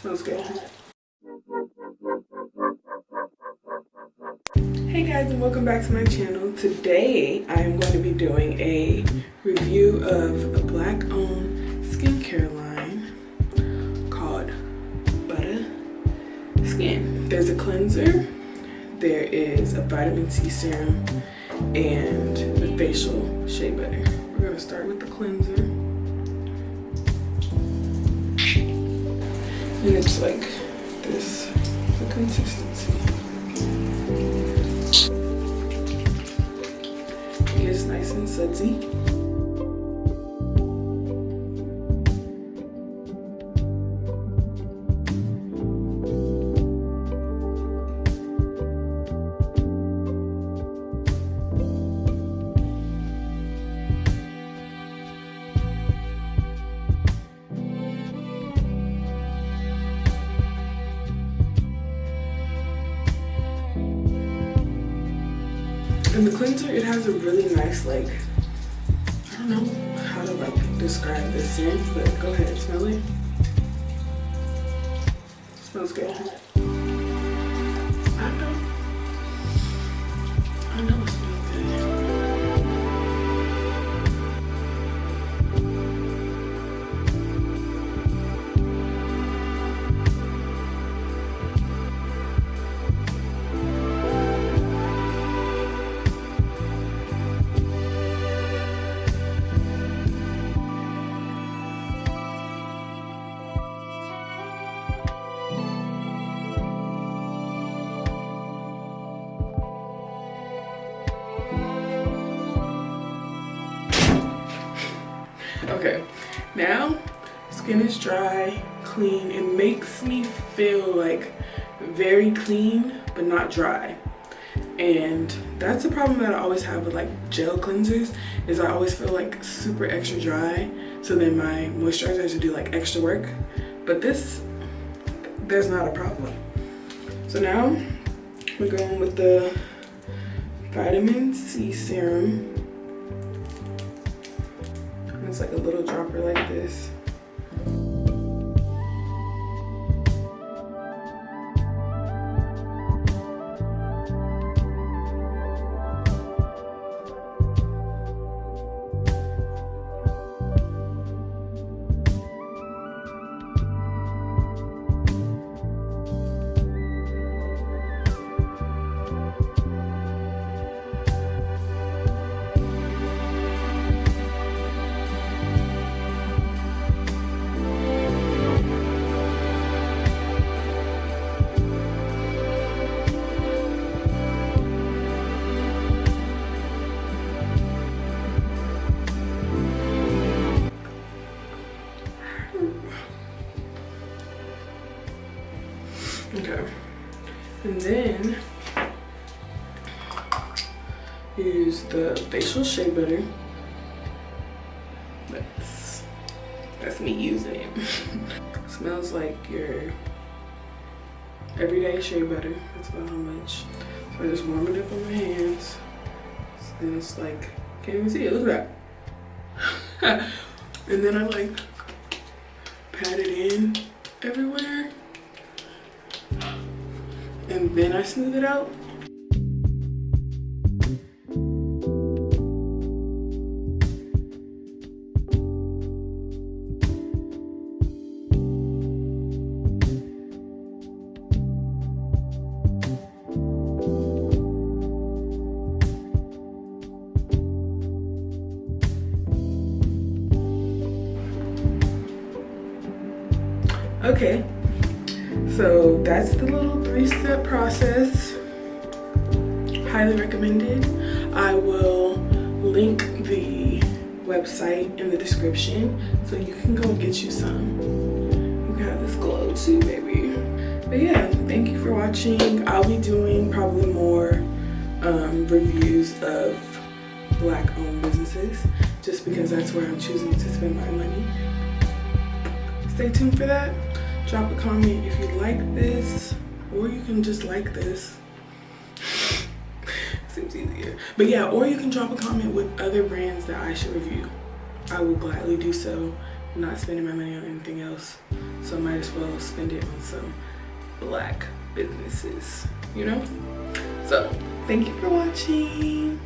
Smells good. Hey guys, and welcome back to my channel. Today I am going to be doing a review of a black owned skincare line called Buttah Skin. There's a cleanser, there is a vitamin C serum, and the facial shea butter. We're going to start with the cleanser. And it's like this, the consistency. It is nice and sudsy. And the cleanser, it has a really nice, like, I don't know how to like describe this scent, but go ahead, smell it. Smells good. I know it smells good. Okay, now skin is dry, clean. It makes me feel like very clean but not dry, and that's the problem that I always have with like gel cleansers, is I always feel like super extra dry, so then my moisturizer has to do like extra work. But this, there's not a problem. So now we're going with the vitamin C serum. It's like a little dropper like this. Okay, and then use the facial shea butter. That's me using it. Smells like your everyday shea butter. That's about how much. So I just warm it up on my hands. And it's like, can't even see it, look at that. And then I like pat it in everywhere. And then I smooth it out. Okay, so that's the little 3-step process. Highly recommended. I will link the website in the description so you can go get you some. You can have this glow too, baby. But yeah, thank you for watching. I'll be doing probably more reviews of Black-owned businesses, just because that's where I'm choosing to spend my money. Stay tuned for that. Drop a comment if you like this, or you can just like this. Seems easier. But yeah, or you can drop a comment with other brands that I should review. I will gladly do so not spending my money on anything else, so I might as well spend it on some black businesses, you know? So thank you for watching.